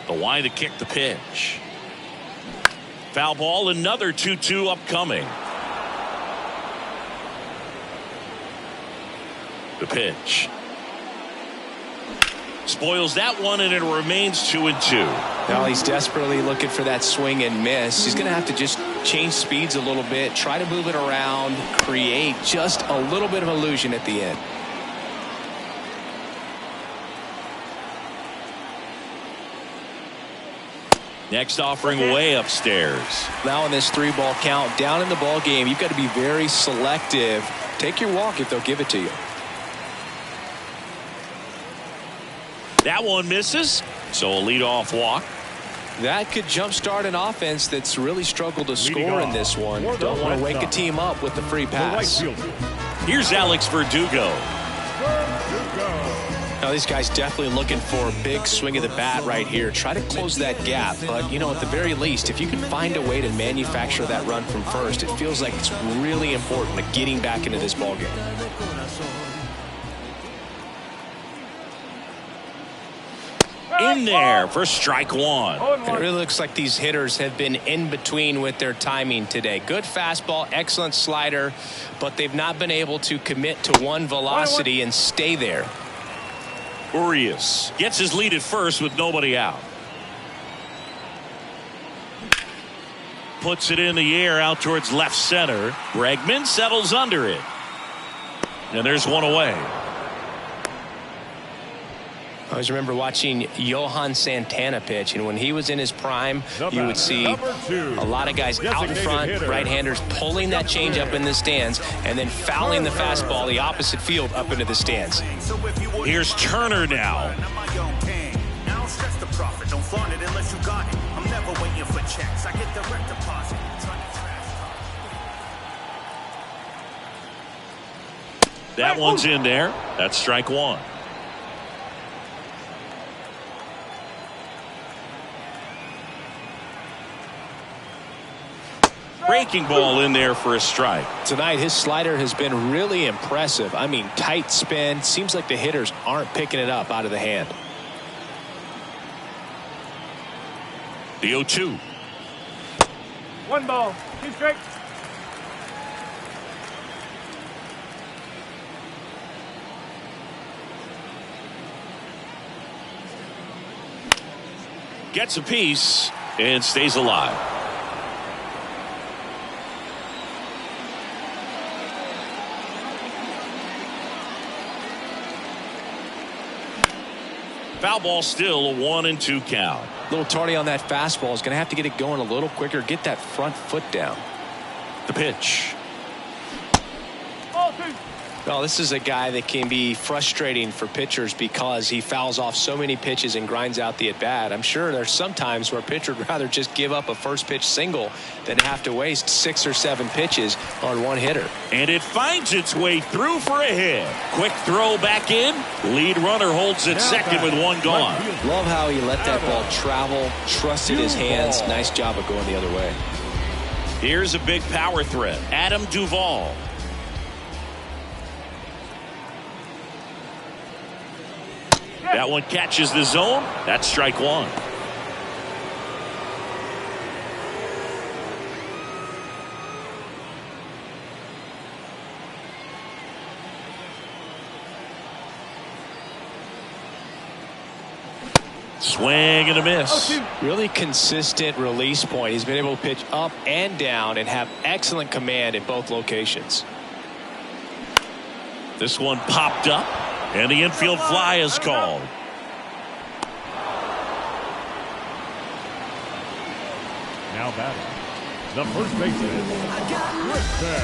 The wind to kick the pitch. Foul ball, another 2-2 upcoming. The pitch. Spoils that one, and it remains 2-2. Now he's desperately looking for that swing and miss. He's going to have to just change speeds a little bit, try to move it around, create just a little bit of illusion at the end. Next offering way upstairs. Now in this 3-ball count, down in the ball game, you've got to be very selective. Take your walk if they'll give it to you. That one misses, so a leadoff walk. That could jumpstart an offense that's really struggled to score in this one. Don't want to wake a team up with the free pass. Here's Alex Verdugo. Now these guys definitely looking for a big swing of the bat right here. Try to close that gap, but at the very least, if you can find a way to manufacture that run from first, it feels like it's really important to getting back into this ballgame. in there for strike one. It really looks like these hitters have been in between with their timing today. Good fastball, excellent slider, but they've not been able to commit to one velocity and stay there. Urias gets his lead at first with nobody out. Puts it in the air out towards left center. Bregman settles under it. And there's one away. I always remember watching Johan Santana pitch, and when he was in his prime, you would see a lot of guys out in front, right-handers pulling that changeup in the stands, and then fouling the fastball the opposite field up into the stands. Here's Turner now. Don't flaunt it unless you got it. I'm never waiting for checks. I get direct deposit. That one's in there. That's strike one. Breaking ball in there for a strike. Tonight, his slider has been really impressive. I mean, tight spin. Seems like the hitters aren't picking it up out of the hand. The 0-2. 1 ball, 2 strikes. Gets a piece and stays alive. Foul ball, still a 1-2 count. A little tardy on that fastball. Is going to have to get it going a little quicker. Get that front foot down. The pitch. Ball 2. Well, this is a guy that can be frustrating for pitchers because he fouls off so many pitches and grinds out the at-bat. I'm sure there's some times where a pitcher would rather just give up a first pitch single than have to waste 6 or 7 pitches on one hitter. And it finds its way through for a hit. Quick throw back in. Lead runner holds it second with one gone. Love how he let that ball travel, trusted his hands. Nice job of going the other way. Here's a big power threat. Adam Duvall. That one catches the zone. That's strike one. Swing and a miss. Really consistent release point. He's been able to pitch up and down and have excellent command at both locations. This one popped up. And the infield fly is called. Now batting, the first baseman, Tristan.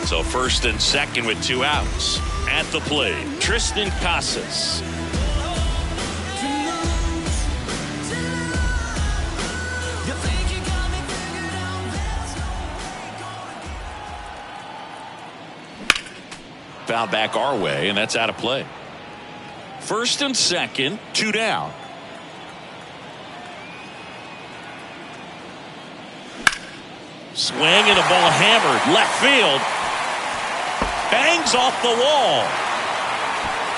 So first and second with 2 outs. At the plate, Tristan Casas. Foul back our way, and that's out of play. First and second, 2 down. Swing and a ball hammered left field. Bangs off the wall.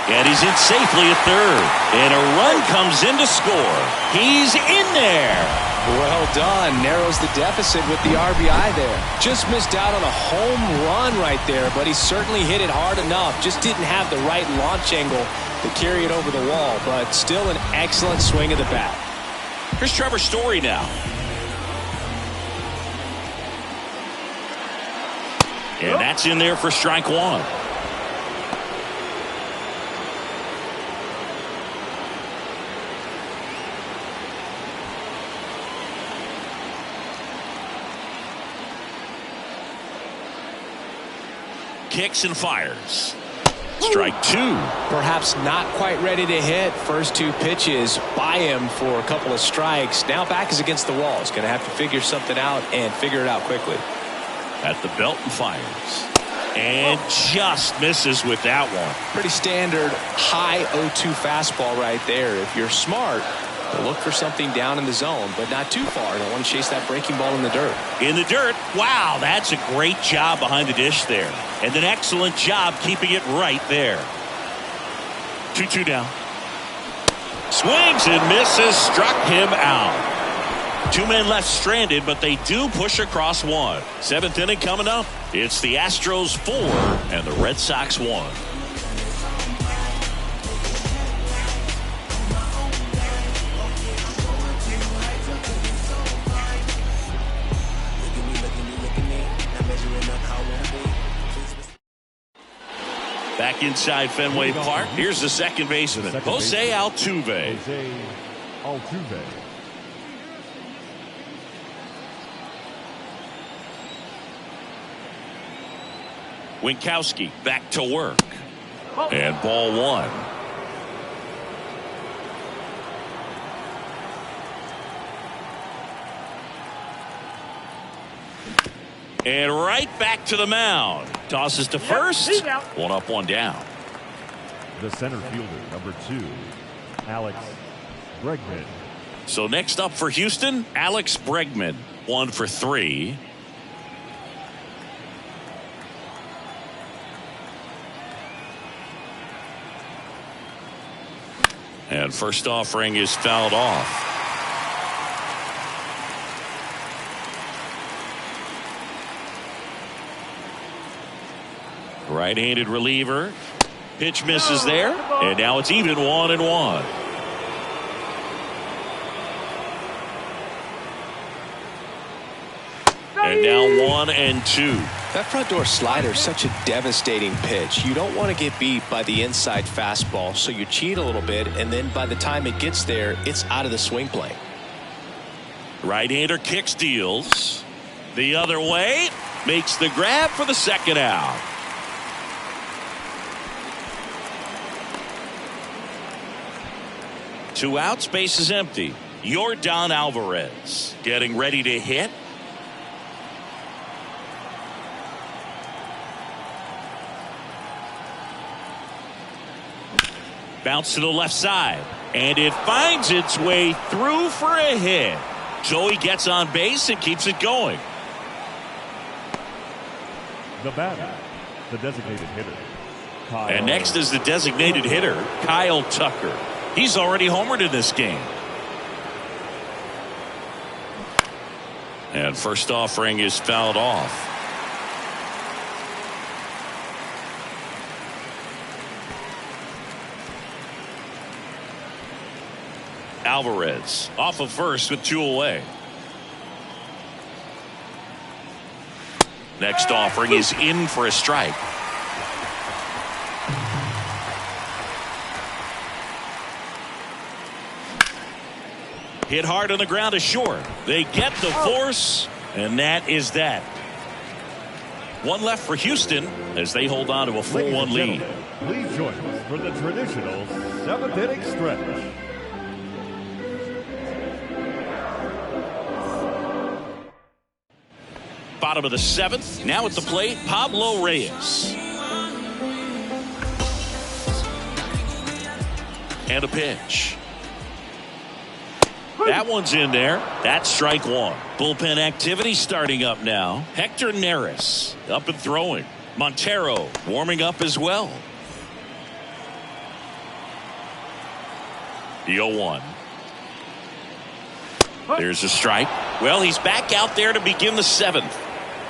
And he's in safely at third. And a run comes in to score. He's in there. Well done. Narrows the deficit with the RBI there. Just missed out on a home run right there, but he certainly hit it hard enough. Just didn't have the right launch angle to carry it over the wall, but still an excellent swing of the bat. Here's Trevor Story now. And that's in there for strike one. Kicks and fires. Strike 2. Perhaps not quite ready to hit. First 2 pitches by him for a couple of strikes. Now back is against the wall. He's going to have to figure something out and figure it out quickly. At the belt and fires. And just misses with that one. Pretty standard high 0-2 fastball right there. If you're smart, look for something down in the zone, but not too far. Don't want to chase that breaking ball in the dirt. In the dirt. Wow, that's a great job behind the dish there. And an excellent job keeping it right there. 2-2 down. Swings and misses, struck him out. 2 men left stranded, but they do push across one. 7th inning coming up. It's the Astros 4 and the Red Sox 1. Back inside Fenway Park. Here's the second baseman, Jose Altuve. Jose Altuve. Winkowski back to work. And ball 1. And right back to the mound. Tosses to first. 1 up, 1 down. The center fielder, number 2, Alex Bregman. So next up for Houston, Alex Bregman. 1 for 3. And first offering is fouled off. Right-handed reliever. Pitch misses there. And now it's even 1-1. And now 1-2. That front door slider is such a devastating pitch. You don't want to get beat by the inside fastball, so you cheat a little bit, and then by the time it gets there, it's out of the swing plane. Right-hander kicks, deals. The other way. Makes the grab for the second out. Two outs, base is empty. Yordan Alvarez getting ready to hit. Bounce to the left side, and it finds its way through for a hit. So he gets on base and keeps it going. The batter, the designated hitter. And next is the designated hitter, Kyle Tucker. He's already homered in this game. And first offering is fouled off. Alvarez off of first with 2 away. Next offering is in for a strike. Hit hard on the ground to short. They get the force, and that is that. 1 left for Houston as they hold on to a 4-1 lead. Please join us for the traditional 7th inning stretch. Bottom of the 7th. Now at the plate, Pablo Reyes. And a pitch. That one's in there. That's strike 1. Bullpen activity starting up now. Hector Neris up and throwing. Montero warming up as well. The 0-1. There's a strike. Well, he's back out there to begin the 7th.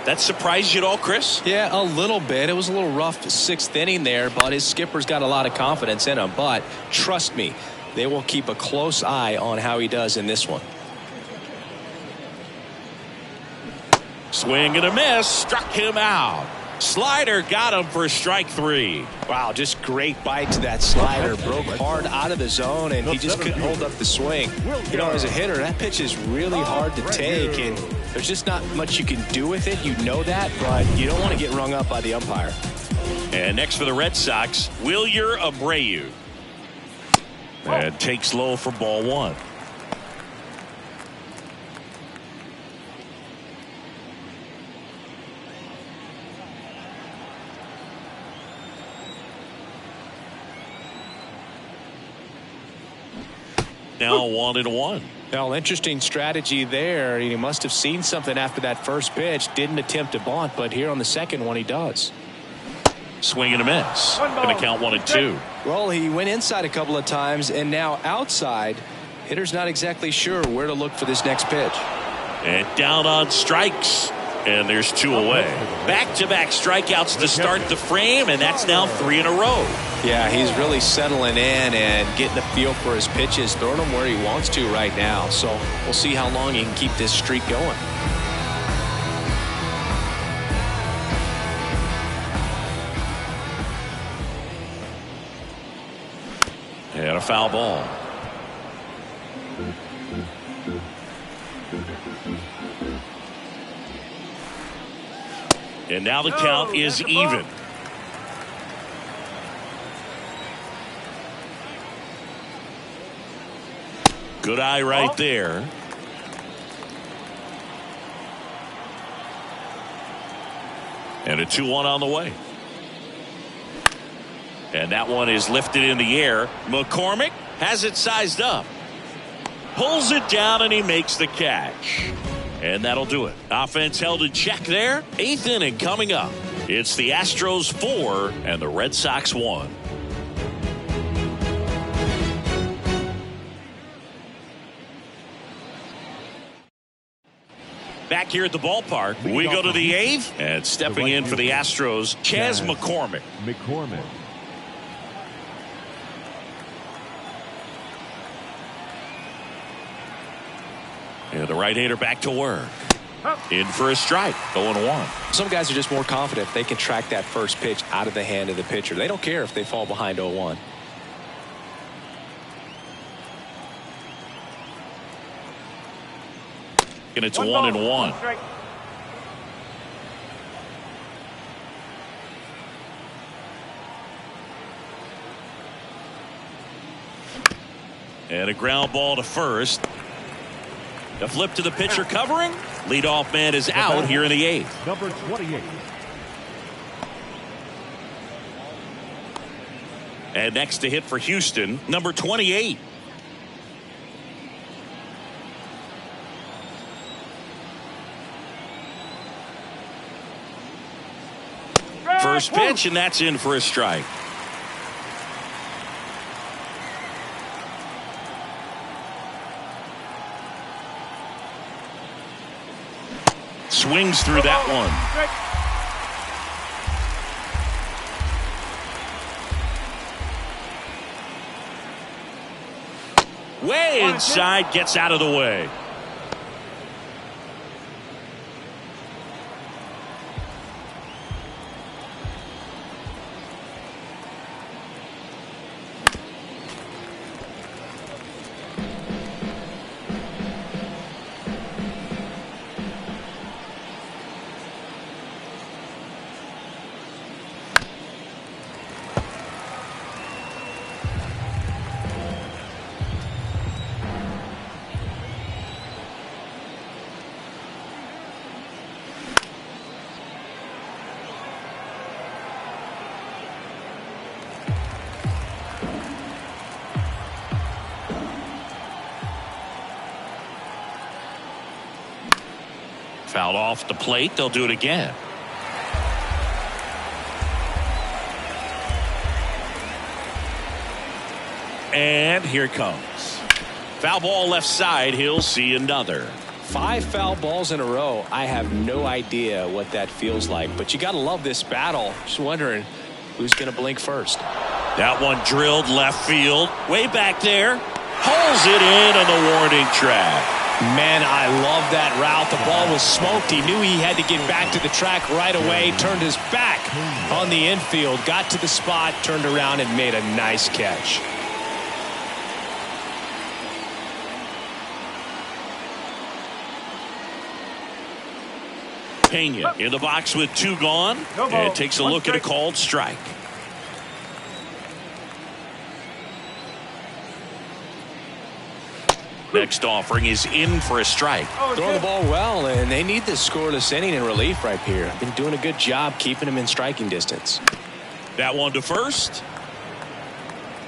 That surprised you at all, Chris? Yeah, a little bit. It was a little rough 6th inning there, but his skipper's got a lot of confidence in him. But trust me, they will keep a close eye on how he does in this one. Swing and a miss. Struck him out. Slider got him for strike 3. Wow, just great bite to that slider. Broke hard out of the zone, and he just couldn't hold up the swing. You know, as a hitter, that pitch is really hard to take, and there's just not much you can do with it. You know that, but you don't want to get rung up by the umpire. And next for the Red Sox, Wilyer Abreu. And takes low for ball 1. Now 1-1. Well, interesting strategy there. He must have seen something after that first pitch. Didn't attempt to bunt, but here on the second one he does. Swing and a miss. Going to count 1-2. Well, he went inside a couple of times, and now outside. Hitter's not exactly sure where to look for this next pitch. And down on strikes. And there's 2 away. Back-to-back strikeouts to start the frame, and that's now 3 in a row. Yeah, he's really settling in and getting a feel for his pitches, throwing them where he wants to right now. So we'll see how long he can keep this streak going. And a foul ball. And now the count is even. Good eye right there. And a 2-1 on the way. And that one is lifted in the air. McCormick has it sized up. Pulls it down and he makes the catch. And that'll do it. Offense held in check there. 8th inning coming up. It's the Astros 4 and the Red Sox 1. Back here at the ballpark, we go to the 8th. And stepping in for the Astros, Chas McCormick. And the right-hander back to work. In for a strike. 0-1. Some guys are just more confident if they can track that first pitch out of the hand of the pitcher. They don't care if they fall behind 0-1. And it's 1-1. And a ground ball to first. A flip to the pitcher covering. Leadoff man is out here in the 8th. Number 28. And next to hit for Houston, number 28. First pitch, and that's in for a strike. Swings through that one. Way inside, gets out of the way. Fouled off the plate. They'll do it again. And here it comes. Foul ball left side. He'll see another. 5 foul balls in a row. I have no idea what that feels like, but you got to love this battle. Just wondering who's going to blink first. That one drilled left field. Way back there. Pulls it in on the warning track. Man, I love that route. The ball was smoked. He knew he had to get back to the track right away. Turned his back on the infield. Got to the spot, turned around, and made a nice catch. Pena in the box with 2 gone. And takes a look at a called strike. Next offering is in for a strike. Throwing the ball well, and they need this scoreless inning in relief right here. Been doing a good job keeping him in striking distance. That one to first.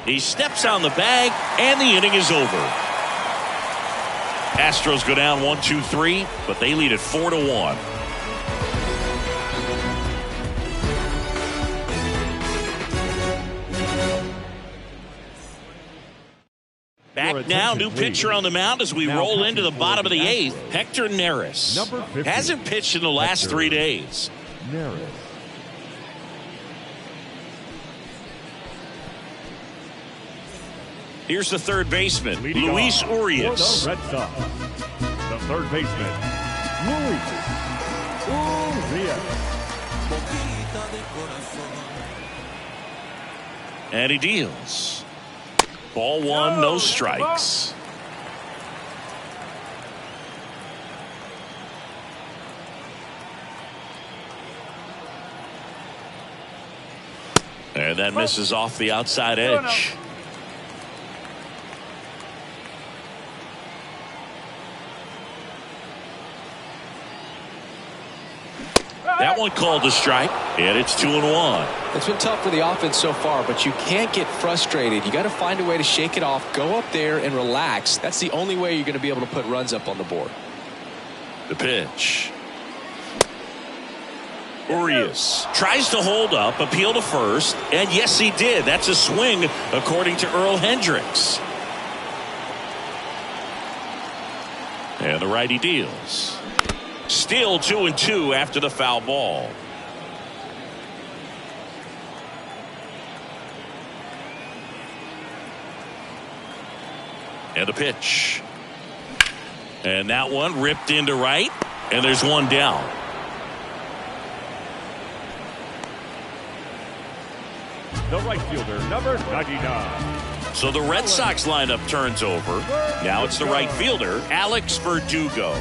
He steps on the bag, and the inning is over. Astros go down 1-2-3, but they lead it 4-1. Back now, new pitcher on the mound as we roll into the bottom of the 8th. Hector Neris. Number 50. Hasn't pitched in the last 3 days. Neris. Here's the third baseman, Leading Luis off Urias. for the Red Sox, the third baseman, Luis Urias. And he deals. Ball 1, no strikes. And that misses off the outside edge. That one called a strike, and it's 2-1. It's been tough for the offense so far, but you can't get frustrated. You got to find a way to shake it off, go up there and relax. That's the only way you're going to be able to put runs up on the board. The pitch. Urias tries to hold up, appeal to first, and yes, he did. That's a swing, according to Earl Hendricks. And the righty deals. Still 2-2 after the foul ball. And a pitch. And that one ripped into right. And there's one down. The right fielder, number 99. So the Red Sox lineup turns over. Now it's the right fielder, Alex Verdugo.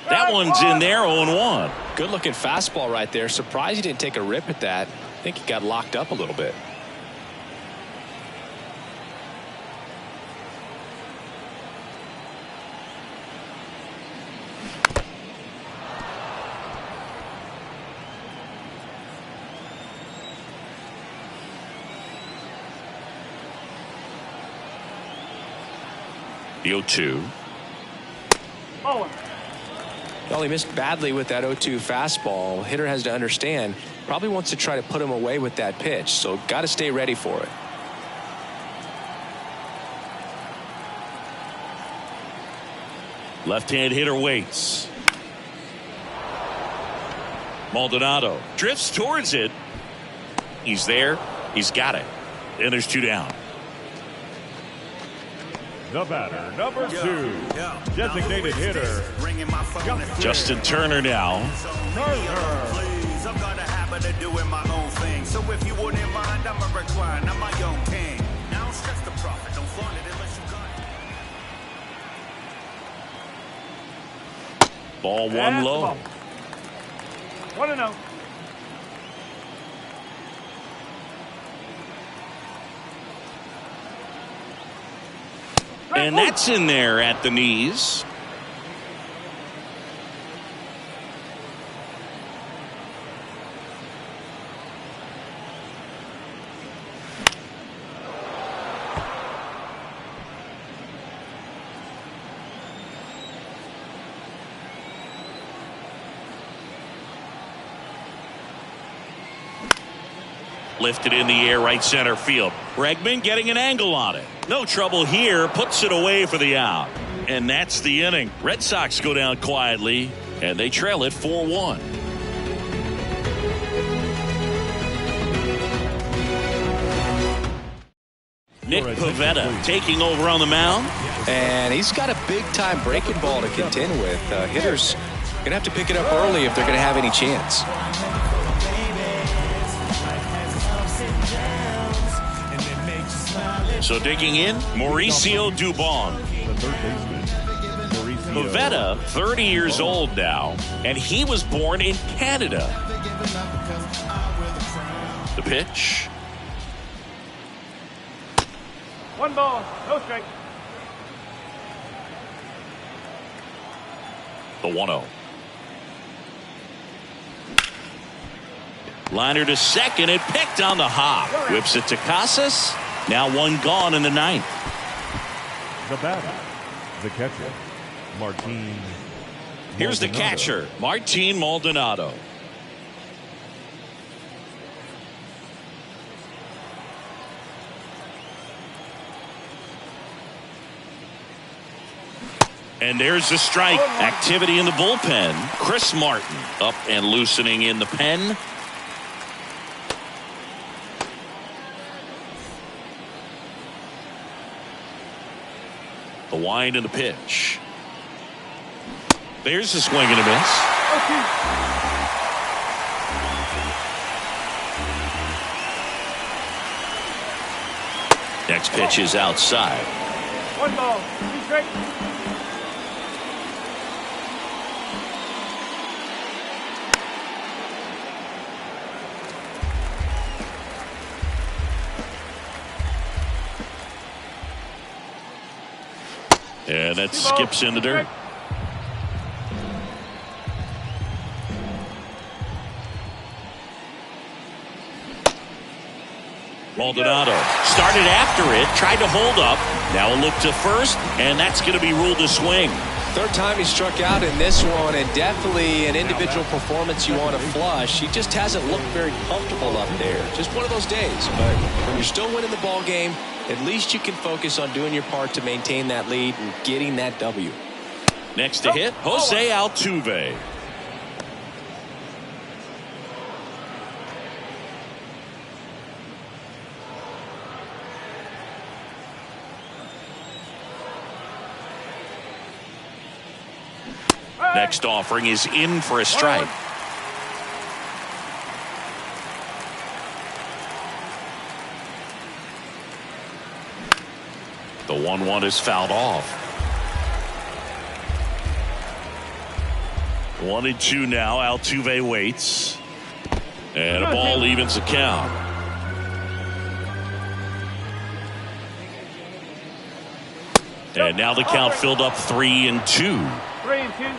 That one's in there, 0-1. Good looking fastball right there. Surprised he didn't take a rip at that. I think he got locked up a little bit. The 0-2. Oh. Well, he missed badly with that 0-2 fastball. Hitter has to understand, probably wants to try to put him away with that pitch, so got to stay ready for it. Left-hand hitter waits. Maldonado drifts towards it. He's there. He's got it. And there's 2 down. The batter, number 2, designated hitter, Justin Turner now. Please, I've got a habit of doing my own thing. So if you wouldn't mind, I'm a recline. I'm my own king. Now don't stress the profit. Don't flaunt it unless you got it. Ball 1 low. 1-0. And that's in there at the knees. Lifted in the air, right center field. Bregman getting an angle on it. No trouble here, puts it away for the out. And that's the inning. Red Sox go down quietly, and they trail it 4-1. Nick Pivetta taking over on the mound. And he's got a big-time breaking ball to contend with. Hitters going to have to pick it up early if they're going to have any chance. So digging in, Mauricio Dubon. the third baseman, Mauricio. Pivetta, 30 years old now, and he was born in Canada. The pitch. 1 ball, no strike. The 1-0. Liner to second and picked on the hop. Whips it to Casas. Now 1 gone in the 9th. The batter, the catcher, Martin. Here's the catcher, Martin Maldonado. And there's the strike. Activity in the bullpen. Chris Martin up and loosening in the pen. The wind and the pitch. There's the swing and a miss. Next pitch is outside. 1 ball, 2 strikes. And that skips in the dirt. Maldonado started after it, tried to hold up. Now a look to first, and that's going to be ruled a swing. Third time he struck out in this one, and definitely an individual performance you want to flush. He just hasn't looked very comfortable up there. Just one of those days. But when you're still winning the ball game, at least you can focus on doing your part to maintain that lead and getting that W. Next to hit, Jose Altuve. Next offering is in for a strike. The 1-1 is fouled off. 1-2 now. Altuve waits. And a ball evens the count. And now the count filled up 3-2. 3-2.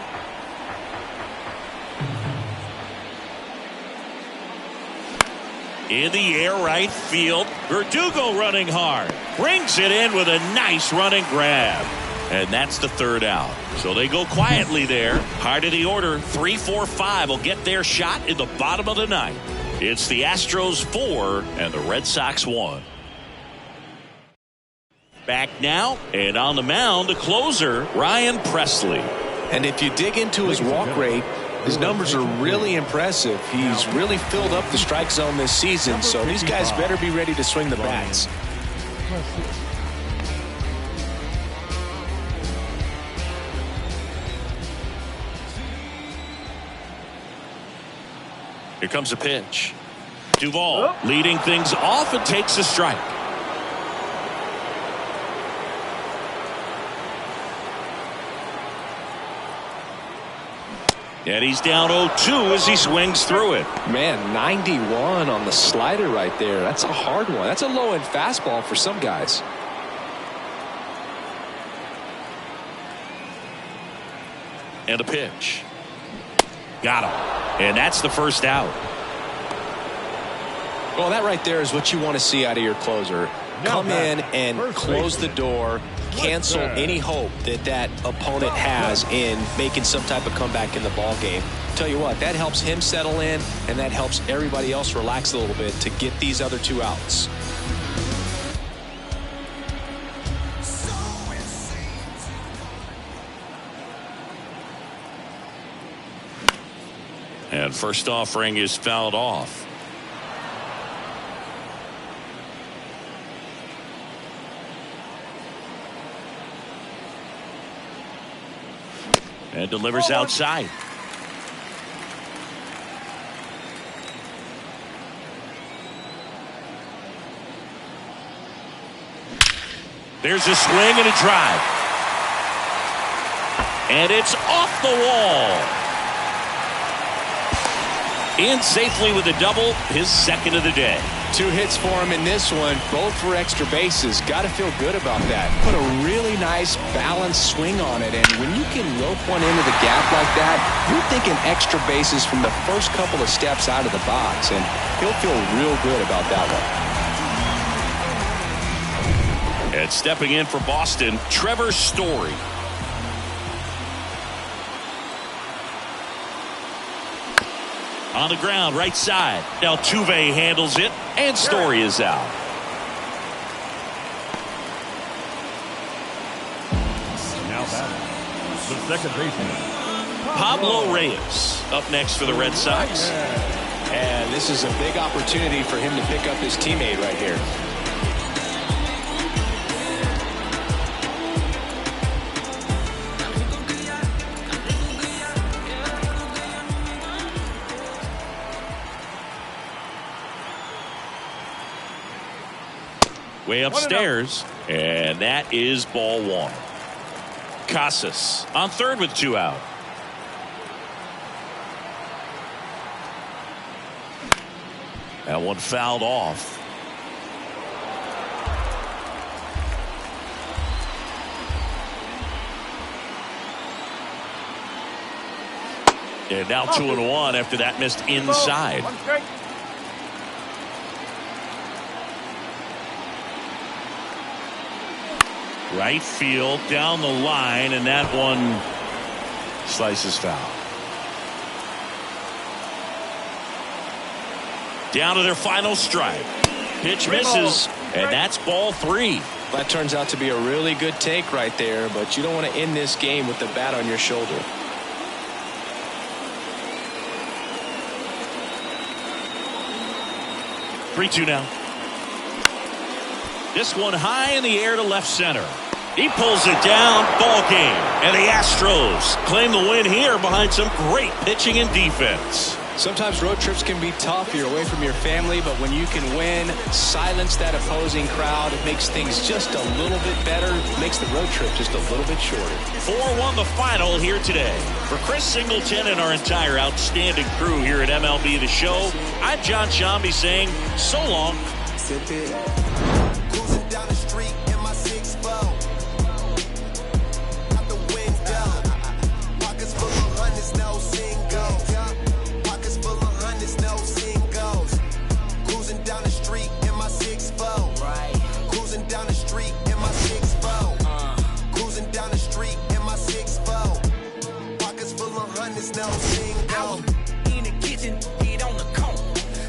In the air, right field. Verdugo running hard. Brings it in with a nice running grab. And that's the third out. So they go quietly there. Hard of the order. 3-4-5 will get their shot in the bottom of the ninth. It's the Astros 4 and the Red Sox 1. Back now, and on the mound, the closer, Ryan Presley. And if you dig into his walk rate, his numbers are really impressive. He's really filled up the strike zone this season, so these guys better be ready to swing the bats. Here comes a pitch. Duvall leading things off and takes a strike. And he's down 0-2 as he swings through it. Man, 91 on the slider right there. That's a hard one. That's a low-end fastball for some guys. And a pitch. Got him. And that's the first out. Well, that right there is what you want to see out of your closer. Come in and close the door, cancel any hope that opponent has in making some type of comeback in the ball game. Tell you what, that helps him settle in, and that helps everybody else relax a little bit to get these other 2 outs. And first offering is fouled off. And delivers outside. There's a swing and a drive. And it's off the wall. In safely with a double, his second of the day. 2 hits for him in this one, both for extra bases. Got to feel good about that. Put a really nice balanced swing on it, and when you can rope one into the gap like that, you're thinking extra bases from the first couple of steps out of the box, and he'll feel real good about that one. And stepping in for Boston, Trevor Story. On the ground, right side. Altuve handles it, and Story is out. Now batting, second baseman, Pablo Reyes up next for the Red Sox. And this is a big opportunity for him to pick up his teammate right here. Way upstairs, and that is ball one. Casas on third with 2 out. That one fouled off. And now 2-1 after that missed inside. Right field down the line, and that one slices foul. Down to their final strike. Pitch misses, and that's ball 3. That turns out to be a really good take right there, but you don't want to end this game with the bat on your shoulder. Three-two now. This one high in the air to left center. He pulls it down. Ball game. And the Astros claim the win here behind some great pitching and defense. Sometimes road trips can be tough. You're away from your family, but when you can win, silence that opposing crowd, it makes things just a little bit better. It makes the road trip just a little bit shorter. 4-1 the final here today. For Chris Singleton and our entire outstanding crew here at MLB The Show, I'm John Shambi saying so long. Cruising down the street in my 6-4. Out the window. Pockets full of hundreds, no singles. Pockets full of hundreds, no singles. Cruising down the street in my 6-4. Right. Cruising down the street in my 6-4. Cruising down the street in my 6-4. Pockets full of hundreds, no singles. In the kitchen, get on the cone.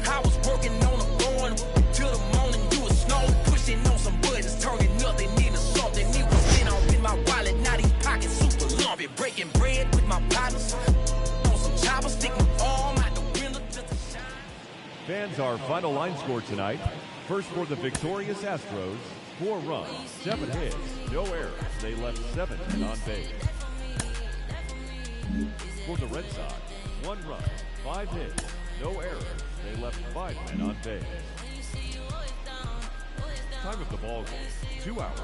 I was working on the lawn till the morning. You was snow, pushing on some buttons, turning nothing into something. It was sitting on in my wallet, now these pockets super lumpy. Breaking bread with my partners on some choppers, stick my arm out the window just to shine. Fans, our final line score tonight. First for the victorious Astros, 4 runs, 7 hits, no errors. They left 7 men on base. For the Red Sox, 1 run, 5 hits, no errors. They left 5 men on base. Time of the ball game, 2 hours.